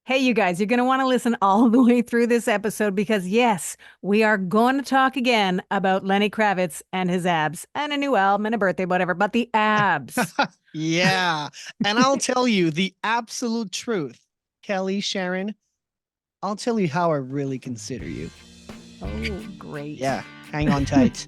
Hey, you guys, you're going to want to listen all the way through this episode because, yes, we are going to talk again about Lenny Kravitz and his abs and a new album and a birthday, whatever, but the abs. Yeah. And I'll tell you the absolute truth. Kelly, Sharon, I'll tell you how I really consider you. Oh, great. Yeah. Hang on tight.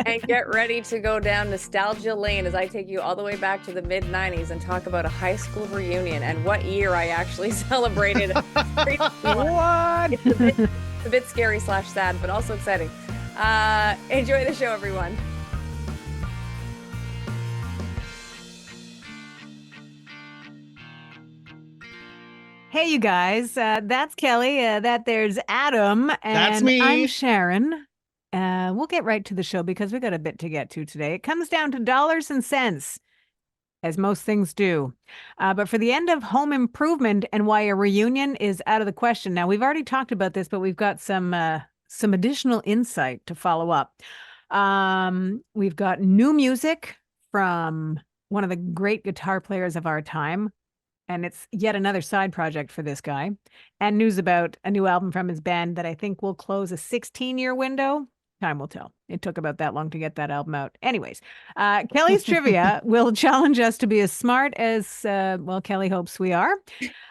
And get ready to go down nostalgia lane as I take you all the way back to the mid 90s and talk about a high school reunion and what year I actually celebrated. What? It's a bit scary / sad, but also exciting. Enjoy the show, everyone. Hey, you guys, that's Kelly. That there's Adam, That's and me. I'm Sharon. We'll get right to the show because we got a bit to get to today. It comes down to dollars and cents, as most things do. But for the end of Home Improvement and why a reunion is out of the question. Now, we've already talked about this, but we've got some additional insight to follow up. We've got new music from one of the great guitar players of our time, and it's yet another side project for this guy, and news about a new album from his band that I think will close a 16-year window. Time will tell. It took about that long to get that album out. Anyways, Kelly's Trivia will challenge us to be as smart as, well, Kelly hopes we are.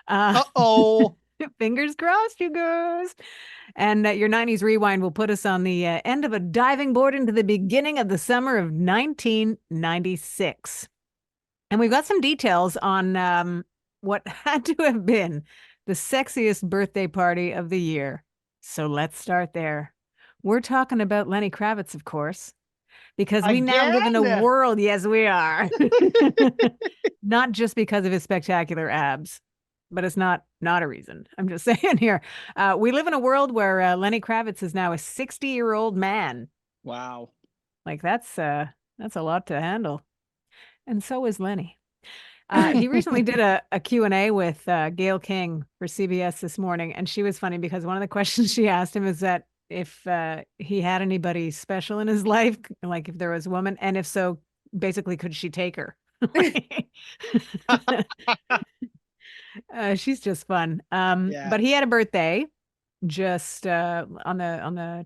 Uh-oh. Fingers crossed, you guys. And your 90s Rewind will put us on the end of a diving board into the beginning of the summer of 1996. And we've got some details on what had to have been the sexiest birthday party of the year. So let's start there. We're talking about Lenny Kravitz, of course, because we now live in a Again? world. Yes, we are. Not just because of his spectacular abs, but it's not a reason. I'm just saying here. We live in a world where Lenny Kravitz is now a 60-year-old man. Wow. Like that's a lot to handle. And so is Lenny. He recently did a Q&A with Gail King for CBS this morning, and she was funny because one of the questions she asked him is that if he had anybody special in his life, like if there was a woman, and if so, basically, could she take her? She's just fun. Yeah. But he had a birthday just on the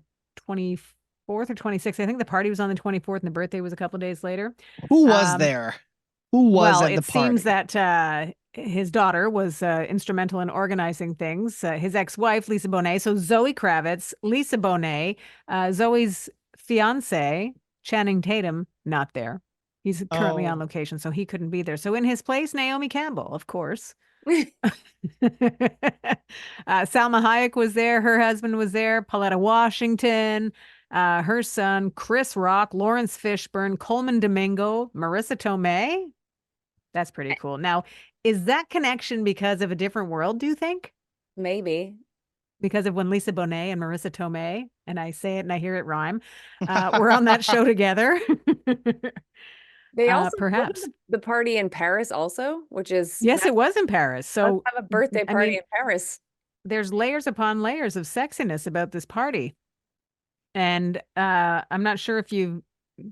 24th or 26th. I think the party was on the 24th and the birthday was a couple of days later. Who was there? Who was Well, at the it seems party? that his daughter was instrumental in organizing things. His ex-wife, Lisa Bonet. So Zoe Kravitz, Lisa Bonet, Zoe's fiance, Channing Tatum, not there. He's currently on Oh. location, so he couldn't be there. So in his place, Naomi Campbell, of course. Salma Hayek was there. Her husband was there. Pauletta Washington, her son, Chris Rock, Lawrence Fishburne, Coleman Domingo, Marissa Tomei. That's pretty cool. Now, is that connection because of a different world, do you think? Maybe. Because of when Lisa Bonet and Marissa Tomei, and I say it and I hear it rhyme, were on that show together? They also Perhaps. wasn't the party in Paris also, which is Yes, it was in Paris. let's So, have a birthday I party mean, in Paris. there's layers upon layers of sexiness about this party. And I'm not sure if you've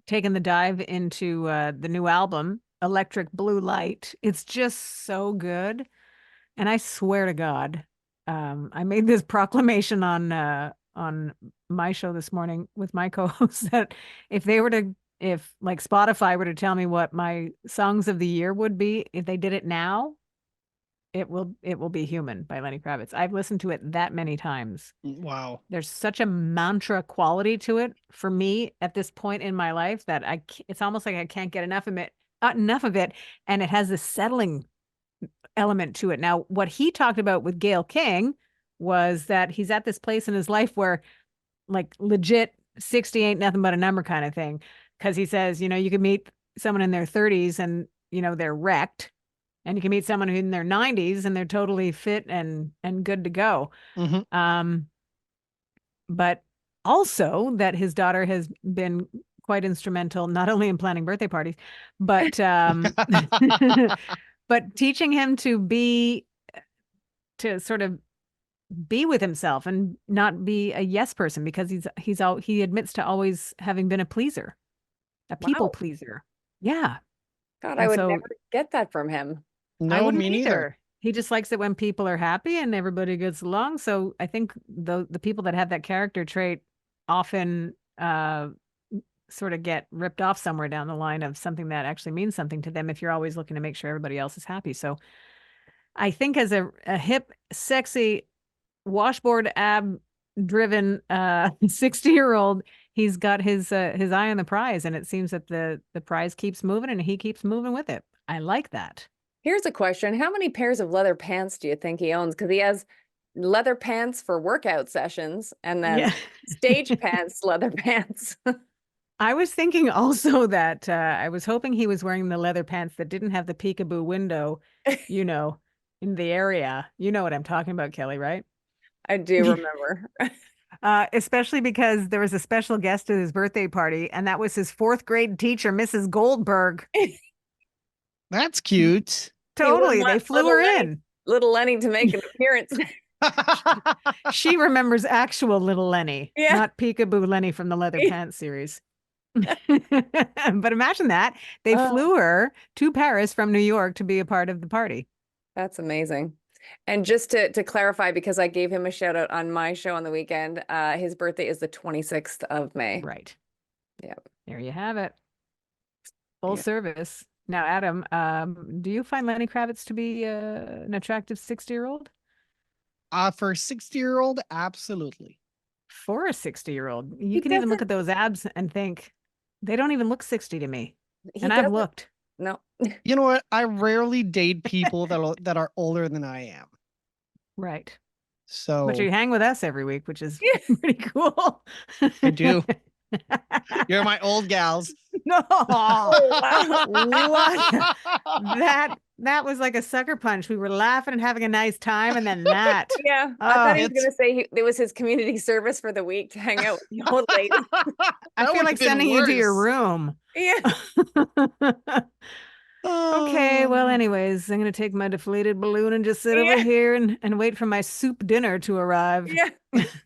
taken the dive into the new album, Electric Blue Light. It's just so good. And I swear to God, I made this proclamation on my show this morning with my co-host that if like Spotify were to tell me what my songs of the year would be, if they did it now, it will be Human by Lenny Kravitz. I've listened to it that many times. Wow. There's such a mantra quality to it for me at this point in my life that it's almost like I can't get enough of it, and it has this settling element to it. Now, what he talked about with Gail King was that he's at this place in his life where, like, legit 60 ain't nothing but a number kind of thing. Because he says, you can meet someone in their 30s and, they're wrecked. And you can meet someone who's in their 90s and they're totally fit and good to go. Mm-hmm. But also that his daughter has been quite instrumental, not only in planning birthday parties, but but teaching him to sort of be with himself and not be a yes person, because he admits to always having been a pleaser, a people Wow. pleaser. Yeah. God, I And would so never get that from him. I No, wouldn't me neither. either. He just likes it when people are happy and everybody gets along. So I think the people that have that character trait often sort of get ripped off somewhere down the line of something that actually means something to them if you're always looking to make sure everybody else is happy. So I think as a hip, sexy, washboard ab driven 60-year-old, he's got his eye on the prize, and it seems that the prize keeps moving and he keeps moving with it. I like that. Here's a question. How many pairs of leather pants do you think he owns? Because he has leather pants for workout sessions and then Yeah. stage pants, leather pants. I was thinking also that I was hoping he was wearing the leather pants that didn't have the peekaboo window, you know, in the area. You know what I'm talking about, Kelly, right? I do remember. Especially because there was a special guest at his birthday party, and that was his 4th grade teacher, Mrs. Goldberg. That's cute. Totally. They flew her in. Little Lenny to make an appearance. She remembers actual little Lenny, Yeah. not peekaboo Lenny from the leather pants series. But imagine that. They flew her to Paris from New York to be a part of the party. That's amazing. And just to clarify, because I gave him a shout out on my show on the weekend, his birthday is the 26th of May. Right. Yep. There you have it. Full Yeah. service. Now, Adam, do you find Lenny Kravitz to be an attractive 60-year-old? For a 60-year-old, absolutely. For a 60-year-old, you He can even look doesn't- at those abs and think they don't even look 60 to me. He And I've doesn't- looked. No. You know what? I rarely date people that are older than I am. Right. So But you hang with us every week, which is Yeah. pretty cool. I do. You're my old gals. No. Oh, What? That was like a sucker punch. We were laughing and having a nice time, and then that. Yeah. I thought he was It's- going to say it was his community service for the week to hang out with the old lady. I feel like sending you to your room. Yeah. Okay, well, anyways, I'm gonna take my deflated balloon and just sit over Yeah. here and wait for my soup dinner to arrive. Yeah.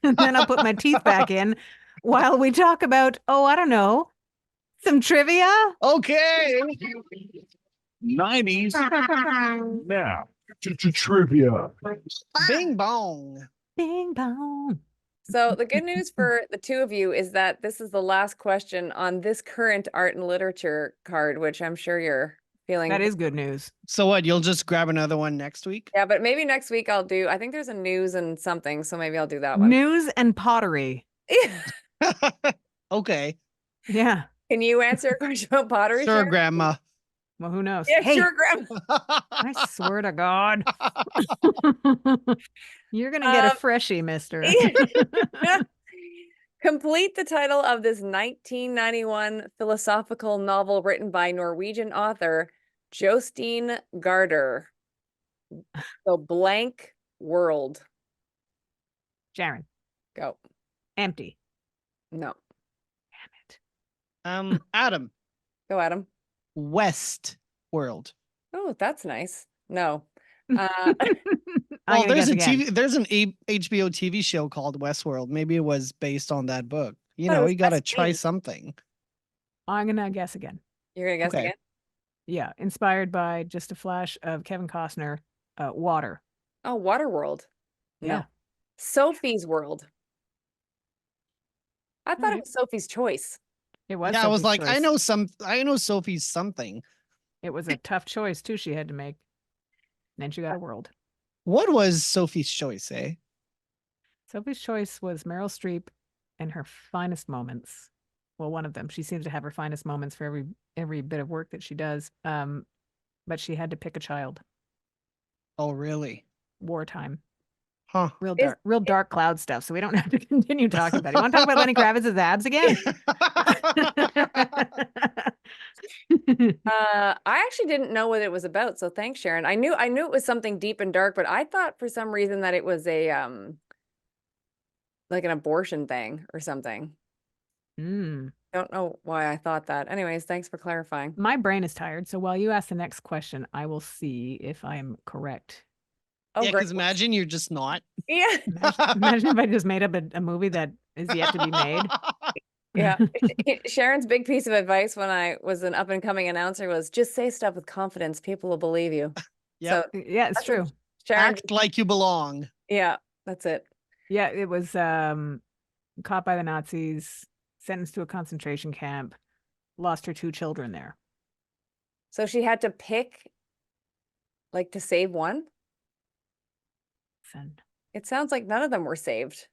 And then I'll put my teeth back in while we talk about, oh, I don't know, some trivia. Okay. 90s. Now, trivia. Bing bong. Bing bong. So the good news for the two of you is that this is the last question on this current art and literature card, which I'm sure you're feeling. That is good news. So what? You'll just grab another one next week? Yeah, but maybe next week I think there's a news and something, so maybe I'll do that one. News and pottery. Okay. Yeah. Can you answer a question about pottery? Sure, Sharon? Grandma. Well, who knows? Yeah, Hey, sure, Grandma. I swear to God. You're gonna get a freshie, mister. Complete the title of this 1991 philosophical novel written by Norwegian author Jostein Gaarder. The Blank World. Sharon, Go. empty. No. Damn it. Adam. Go, Adam. West World. Oh, that's nice. No. I'm Well, gonna there's guess a again. TV. There's an HBO TV show called Westworld. Maybe it was based on that book. You Thought it know, was you got to West try Wing. something. I'm gonna guess again. You're going to guess Okay. again? Yeah, inspired by just a flash of Kevin Costner, water. Oh, Waterworld. No. Yeah. Sophie's World. I thought it Alright. was Sophie's Choice. It was. Yeah, I was Sophie's like, choice. I know Sophie's something. It was a tough choice too. She had to make. And then she got a world. What was Sophie's choice, eh? Sophie's choice was Meryl Streep in her finest moments. Well, one of them. She seems to have her finest moments for every bit of work that she does. But she had to pick a child. Oh, really? Wartime. Huh. Real dark cloud stuff. So we don't have to continue talking about it. You want to talk about Lenny Kravitz's abs again? I actually didn't know what it was about, so thanks, Sharon. I knew it was something deep and dark, but I thought for some reason that it was a like an abortion thing or something. Mm. Don't know why I thought that. Anyways, thanks for clarifying. My brain is tired. So while you ask the next question, I will see if I'm correct. Oh, Yeah, great. because imagine you're just not. Yeah. Imagine if I just made up a movie that is yet to be made. Yeah. Sharon's big piece of advice when I was an up and coming announcer was just say stuff with confidence. People will believe you. Yep. So Yeah, it's that's what true. Sharon, Act like you belong. yeah, that's it. Yeah, it was caught by the Nazis, sentenced to a concentration camp, lost her 2 children there. So she had to pick, like, to save one? And, It sounds like none of them were saved.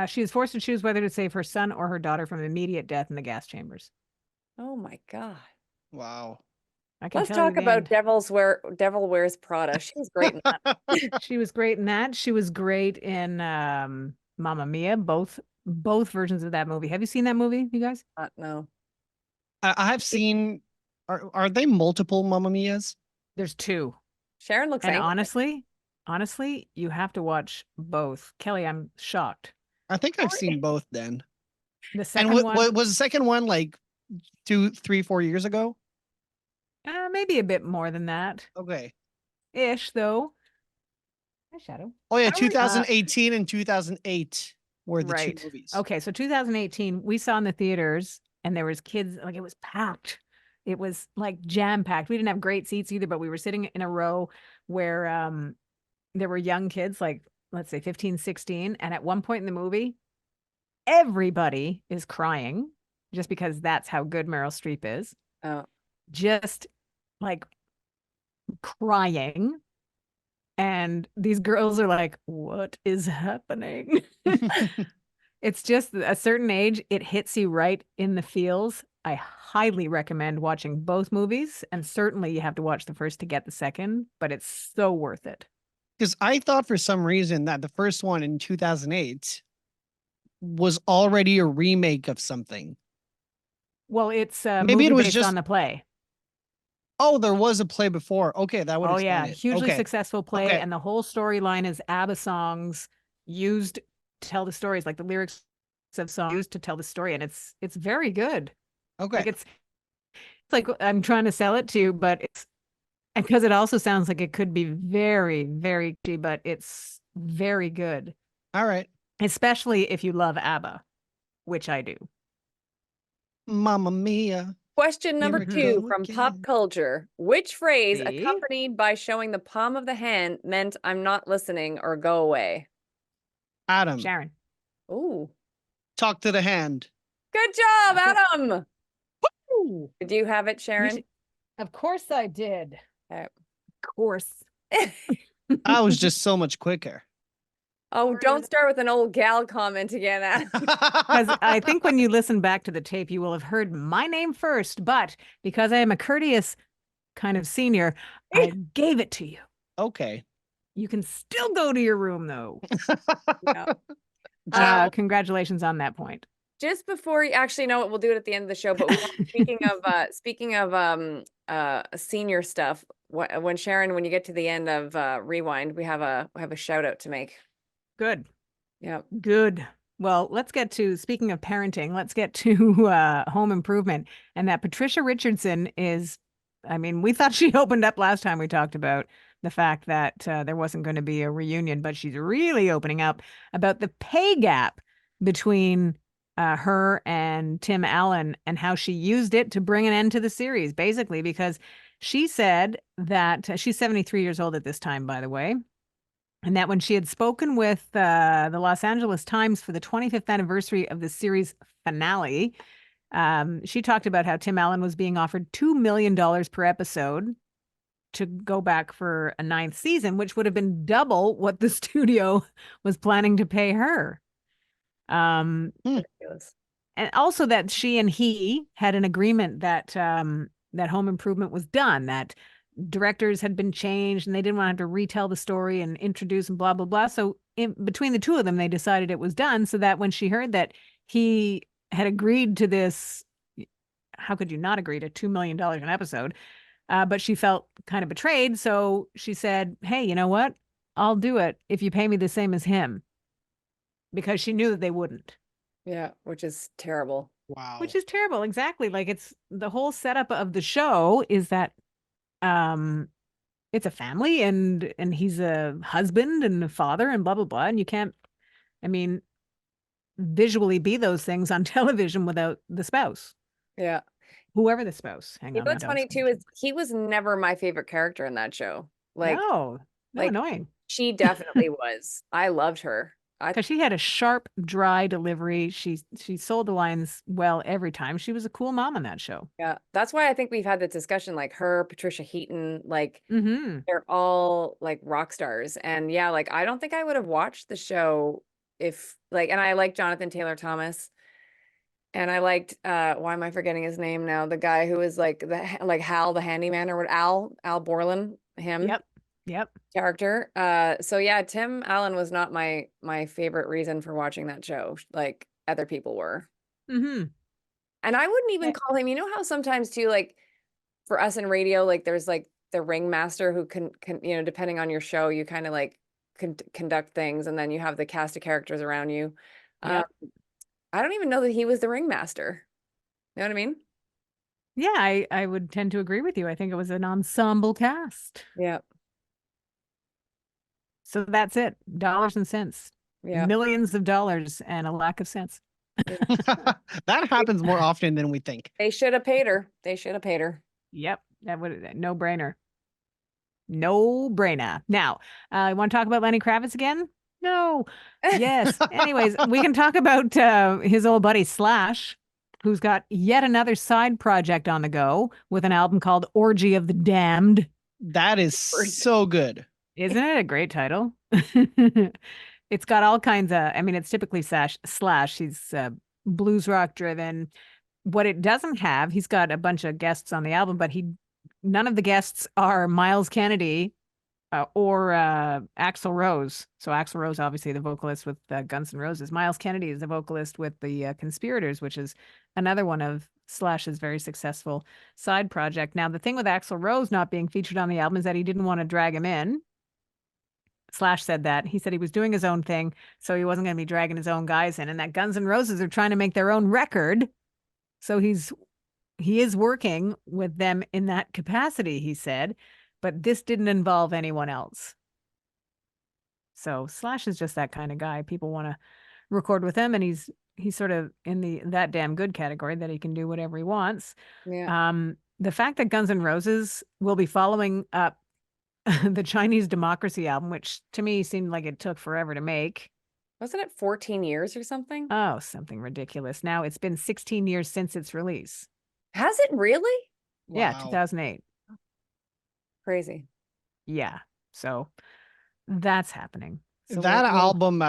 she was forced to choose whether to save her son or her daughter from immediate death in the gas chambers. Oh my God. Wow. I can Let's tell you talk the about end. Devil Wears Prada. She was great in that. She was great in that. She was great in Mamma Mia, both versions of that movie. Have you seen that movie, you guys? No. I have seen. Are they multiple Mamma Mias? There's 2. Sharon looks And angry. honestly, you have to watch both. Kelly, I'm shocked. I think I've seen both then. The And second what one, was the second one like 2, 3, 4 years ago? maybe a bit more than that. Okay. Ish, though. Hi, Shadow. Oh yeah, How are you- 2018 and 2008 were the 2 Right. movies. Okay, so 2018, we saw in the theaters, and there was kids, like it was packed. It was like jam packed. We didn't have great seats either, but we were sitting in a row where there were young kids, like let's say 15, 16, and at one point in the movie, everybody is crying just because that's how good Meryl Streep is. Oh, Just like crying. And these girls are like, what is happening? It's just a certain age, it hits you right in the feels. I highly recommend watching both movies. And certainly you have to watch the first to get the second, but it's so worth it. Because I thought for some reason that the first one in 2008 was already a remake of something. Well, it's a Maybe movie it was based just. on the play. Oh, there was a play before. Okay, that would Oh explain yeah, it. hugely Okay. successful play, Okay. and the whole storyline is ABBA songs used to tell the stories, like the lyrics of songs used to tell the story, and it's very good. Okay. Like it's like I'm trying to sell it to you, but it's because it also sounds like it could be very, very cheap, but it's very good, All right. especially if you love ABBA, which I do. Mamma Mia. question number Here we 2 go from pop again. culture. Which phrase, See? accompanied by showing the palm of the hand, meant "I'm not listening" or "go away"? Adam, Sharon. Ooh, talk to the hand. good job, Okay. Adam. Ooh, Did you have it, Sharon? of course I did. Okay. Of course. I was just so much quicker. Oh, don't start with an old gal comment again, Adam. Because I think when you listen back to the tape, you will have heard my name first. But because I am a courteous kind of senior, I gave it to you. Okay. You can still go to your room, though. Yeah. Congratulations on that point. Just before you actually know what, we'll do it at the end of the show. But we have, speaking of senior stuff, when Sharon, when you get to the end of Rewind, we have a shout out to make. Good. Yeah. Good. Well, let's get to, speaking of parenting, let's get to Home Improvement. And that Patricia Richardson is, I mean, we thought she opened up last time we talked about the fact that there wasn't going to be a reunion, but she's really opening up about the pay gap between her and Tim Allen and how she used it to bring an end to the series, basically, because she said that she's 73 years old at this time, by the way. And that when she had spoken with the Los Angeles Times for the 25th anniversary of the series finale, she talked about how Tim Allen was being offered $2 million per episode to go back for a 9th season, which would have been double what the studio was planning to pay her. Ridiculous. And also that she and he had an agreement that that Home Improvement was done, that directors had been changed and they didn't want to have to retell the story and introduce and blah, blah, blah. So between the two of them, they decided it was done, so that when she heard that he had agreed to this, how could you not agree to $2 million an episode? But she felt kind of betrayed. So she said, hey, you know what? I'll do it if you pay me the same as him, because she knew that they wouldn't. Yeah, which is terrible. Wow. Which is terrible. Exactly. Like, it's the whole setup of the show is that it's a family and he's a husband and a father and blah blah blah, and you can't, I mean, visually be those things on television without the spouse, Yeah. whoever the spouse. Hang You on, know my what's dog's funny too coming. is he was never my favorite character in that show. Like, No, No, Like annoying. she definitely was. I loved her. Because she had a sharp, dry delivery. She sold the lines well every time. She was a cool mom on that show. Yeah, that's why I think we've had this discussion, like her, Patricia Heaton, like Mm-hmm. they're all like rock stars. And yeah, like I don't think I would have watched the show if like, and I like Jonathan Taylor Thomas. And I liked why am I forgetting his name now? The guy who was like like Hal the handyman or what Al Borland, him Yep. Yep. character. So yeah, Tim Allen was not my favorite reason for watching that show. Like other people were. Mm-hmm. And I wouldn't even Yeah. call him, you know how sometimes too, like for us in radio, like there's like the ringmaster who can, you know, depending on your show, you kind of like conduct things, and then you have the cast of characters around you. Um, Yep. I don't even know that he was the ringmaster. You know what I mean? Yeah, I would tend to agree with you. I think it was an ensemble cast. Yeah. So that's it. Dollars and cents. Yeah. Millions of dollars and a lack of sense. That happens more often than we think. They should have paid her. They should have paid her. Yep. That would no brainer. No brainer. Now, I want to talk about Lenny Kravitz again? No. Yes. Anyways, we can talk about his old buddy Slash, who's got yet another side project on the go with an album called Orgy of the Damned. That is so good. Isn't it a great title? It's got all kinds of, I mean, it's typically Slash. He's blues rock driven. What it doesn't have, he's got a bunch of guests on the album, but none of the guests are Miles Kennedy or Axl Rose. So Axl Rose, obviously the vocalist with Guns N' Roses. Miles Kennedy is the vocalist with the Conspirators, which is another one of Slash's very successful side project. Now, the thing with Axl Rose not being featured on the album is that he didn't want to drag him in. Slash said that. He said he was doing his own thing, so he wasn't going to be dragging his own guys in, and that Guns N' Roses are trying to make their own record. So he is working with them in that capacity, he said, but this didn't involve anyone else. So Slash is just that kind of guy. People want to record with him, and he's sort of in that damn good category that he can do whatever he wants. Yeah. The fact that Guns N' Roses will be following up the Chinese Democracy album, which to me seemed like it took forever to make. Wasn't it 14 years or something? Oh, something ridiculous. Now it's been 16 years since its release. Has it really? Yeah, Wow. 2008. Crazy. Yeah. So that's happening. So That album,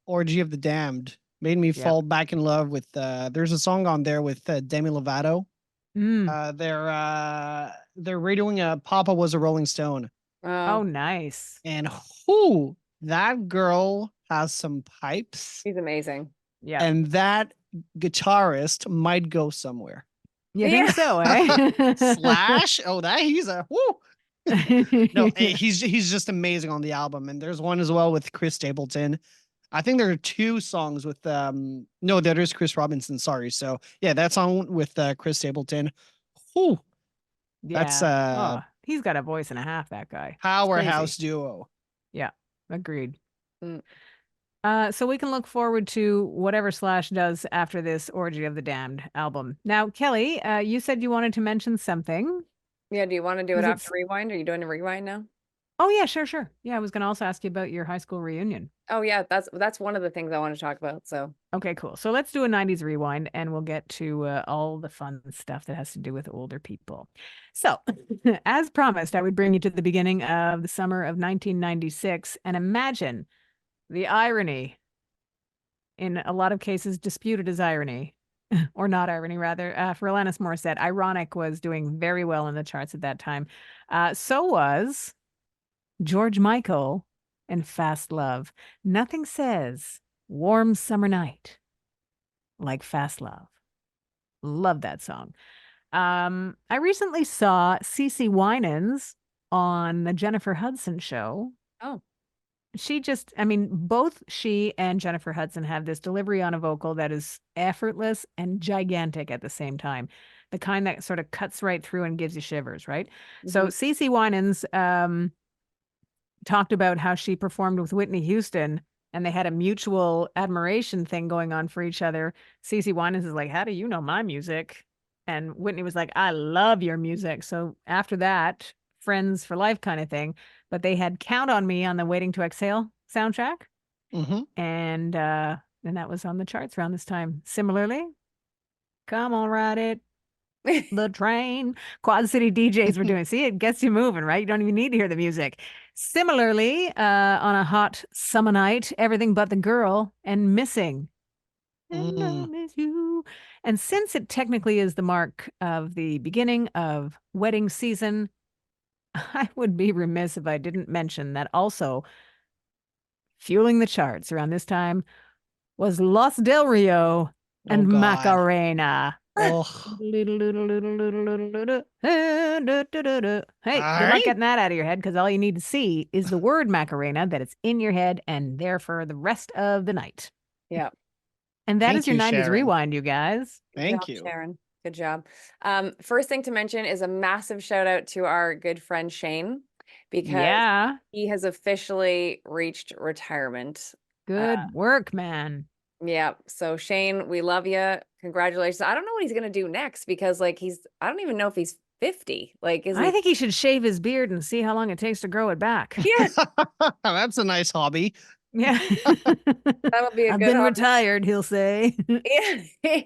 Orgy of the Damned, made me fall back in love with there's a song on there with Demi Lovato. They're redoing Papa Was a Rolling Stone. Oh, nice. And that girl has some pipes. He's amazing. Yeah. And that guitarist might go somewhere. You think so, eh? Slash? Oh, he's a No, he's just amazing on the album. And there's one as well with Chris Stapleton. I think there are two songs with no, there is Chris Robinson, sorry. So yeah, that song with Chris Stapleton. Whew. Yeah. That's he's got a voice and a half, that guy. powerhouse duo. Yeah, agreed. Mm. So we can look forward to whatever Slash does after this Orgy of the Damned album. Now, Kelly, you said you wanted to mention something. Yeah, do you want to do it Was it after rewind? Are you doing a rewind now? Oh yeah, sure. Yeah, I was going to also ask you about your high school reunion. Oh yeah, that's one of the things I want to talk about. So Okay, cool. So let's do a 90s rewind and we'll get to all the fun stuff that has to do with older people. So, as promised, I would bring you to the beginning of the summer of 1996 and imagine the irony, in a lot of cases disputed as irony, or not irony rather, for Alanis Morissette. Ironic was doing very well in the charts at that time. So was George Michael and Fast Love. Nothing says warm summer night like Fast Love. Love that song. I recently saw Cece Winans on the Jennifer Hudson show. Oh. Both she and Jennifer Hudson have this delivery on a vocal that is effortless and gigantic at the same time. The kind that sort of cuts right through and gives you shivers, right? Mm-hmm. So Cece Winans talked about how she performed with Whitney Houston and they had a mutual admiration thing going on for each other. Cece Winans is like, how do you know my music? And Whitney was like, I love your music. So after that, friends for life kind of thing. But they had Count on Me on the Waiting to Exhale soundtrack. Mm-hmm. And that was on the charts around this time. Similarly, Come On Ride It, the train. Quad City DJs were doing. See, it gets you moving, right? You don't even need to hear the music. Similarly, on a hot summer night, Everything But the Girl and Missing. And I miss you. And since it technically is the mark of the beginning of wedding season, I would be remiss if I didn't mention that also fueling the charts around this time was Los Del Rio and Oh, God. Macarena. Oh, Hey, good All luck right. getting that out of your head because all you need to see is the word Macarena, that it's in your head and there for the rest of the night. Yeah. And that Thank is your you, 90s Sharon. rewind, you guys. Good Thank job, you. Sharon. Good job. First thing to mention is a massive shout out to our good friend Shane, because Yeah. he has officially reached retirement. Good work, man. Yeah. So Shane, we love you. Congratulations. I don't know what he's gonna do next because like I don't even know if he's 50. Like, is I he? think he should shave his beard and see how long it takes to grow it back. Yeah, That's a nice hobby. Yeah. that'll be a I've good been hobby. retired, he'll say. Yeah.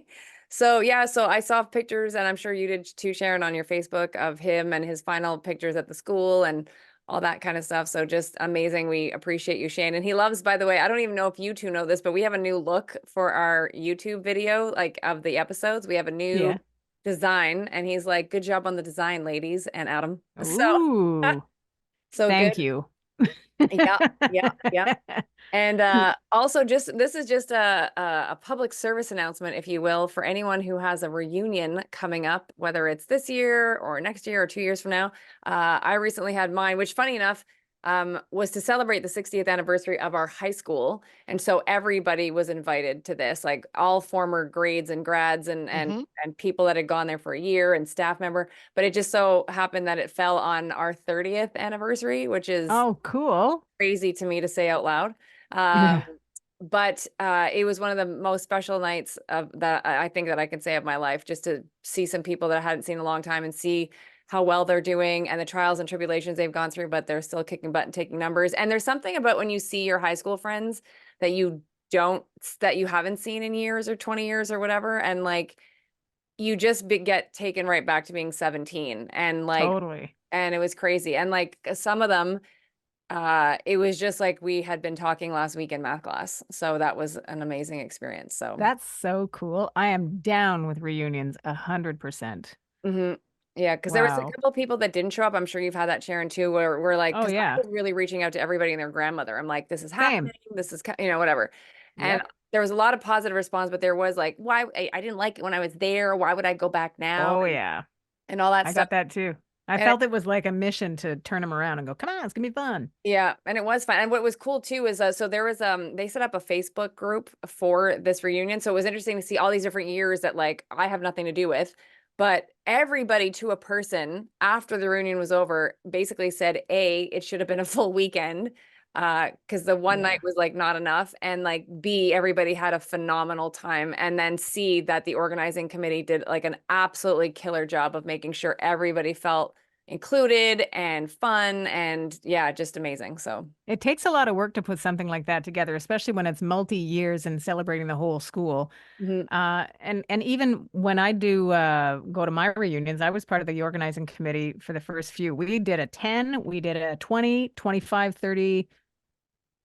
So yeah, so I saw pictures, and I'm sure you did too, Sharon, on your Facebook of him and his final pictures at the school and all that kind of stuff. So just amazing. We appreciate you, Shane. And he loves, by the way, I don't even know if you two know this, but we have a new look for our YouTube video, like of the episodes. We have a new Yeah. design, and he's like, "Good job on the design, ladies and Adam." So Ooh. so Thank good. you. Yeah, yeah. And also, this is just a public service announcement, if you will, for anyone who has a reunion coming up, whether it's this year or next year or 2 years from now. I recently had mine, which, funny enough, was to celebrate the 60th anniversary of our high school, and so everybody was invited to this, like all former grades and grads and people that had gone there for a year and staff member. But it just so happened that it fell on our 30th anniversary, which is Oh, cool. crazy to me to say out loud. Yeah. But it was one of the most special nights of that I think that I can say of my life, just to see some people that I hadn't seen in a long time and see how well they're doing and the trials and tribulations they've gone through, but they're still kicking butt and taking numbers. And there's something about when you see your high school friends that that you haven't seen in years or 20 years or whatever, and like you just get taken right back to being 17, and like Totally. and it was crazy. And like some of them, it was just like we had been talking last week in math class. So that was an amazing experience. So That's so cool. I am down with reunions 100%. mhm. Yeah, because there was a Wow. couple people that didn't show up. I'm sure you've had that, Sharon, too, where we're like, Oh, because I yeah. was really reaching out to everybody and their grandmother. I'm like, this is Same. happening. This is, whatever. And Yep. there was a lot of positive response, but there was like, why I didn't like it when I was there. Why would I go back now? Oh, yeah. And all that I stuff. got that too. I And felt it was like a mission to turn them around and go, come on, it's gonna be fun. yeah, and it was fun. And what was cool too is so there was they set up a Facebook group for this reunion. So it was interesting to see all these different years that like I have nothing to do with, but everybody to a person after the reunion was over basically said it should have been a full weekend because the one Yeah. night was like not enough, and like B, everybody had a phenomenal time, and then C, that the organizing committee did like an absolutely killer job of making sure everybody felt included and fun, and yeah, just amazing. So It takes a lot of work to put something like that together, especially when it's multi years and celebrating the whole school. mhm. And even when I do go to my reunions, I was part of the organizing committee for the first few. We did a 10, we did a 20, 25, 30,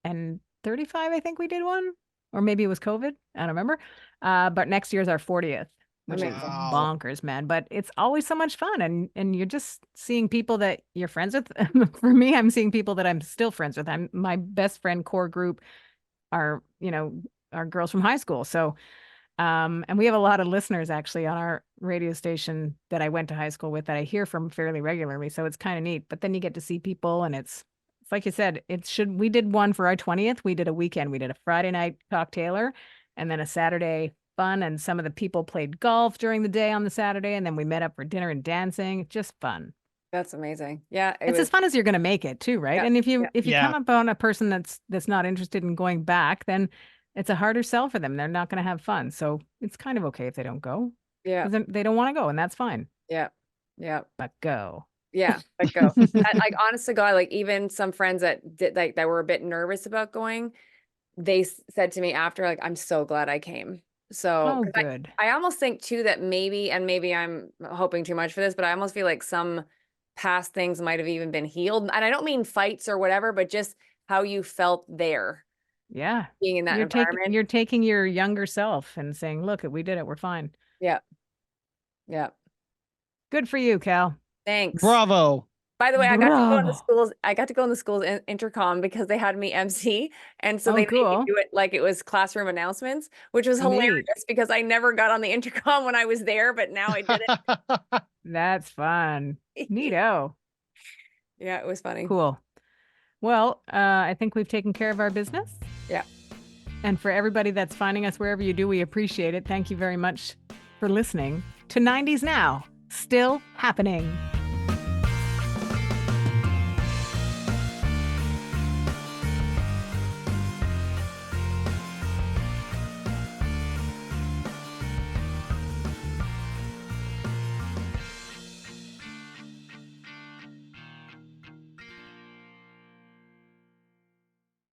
and 35, I think we did one. Or maybe it was COVID. I don't remember. But next year's our 40th, which is Amazing. Wow. bonkers, man. But it's always so much fun. And you're just seeing people that you're friends with. For me, I'm seeing people that I'm still friends with. I'm my best friend core group are, are girls from high school. So and we have a lot of listeners actually on our radio station that I went to high school with that I hear from fairly regularly. So it's kind of neat. But then you get to see people and it's like you said, we did one for our 20th. We did a weekend. We did a Friday night cocktailer and then a Saturday fun. And some of the people played golf during the day on the Saturday. And then we met up for dinner and dancing. Just fun. That's amazing. Yeah, it It's was. as fun as you're going to make it too, right? Yeah, And if yeah. you Yeah. come upon a person that's not interested in going back, then it's a harder sell for them. They're not going to have fun. So it's kind of okay if they don't go Yeah, because they don't want to go, and that's fine. yeah, yeah. But go. Yeah, like go. Like honest to God, like even some friends that did like that were a bit nervous about going, they said to me after, like, I'm so glad I came. So Oh, 'cause good. I almost think too that maybe, and maybe I'm hoping too much for this, but I almost feel like some past things might have even been healed. And I don't mean fights or whatever, but just how you felt there, Yeah. being in that environment. You're taking your younger self and saying, look, we did it. We're fine. Yeah. Yeah. Good for you, Cal. Thanks. Bravo. By the way, I got to go in the Bravo. schools. I got to go in the schools intercom because they had me MC, and so Oh, they made me cool. do it like it was classroom announcements, which was Neat. hilarious because I never got on the intercom when I was there, but now I did That's fun. it. Neato. Yeah, it was funny. Cool. Well, I think we've taken care of our business. Yeah. And for everybody that's finding us wherever you do, we appreciate it. Thank you very much for listening to 90s Now, still happening.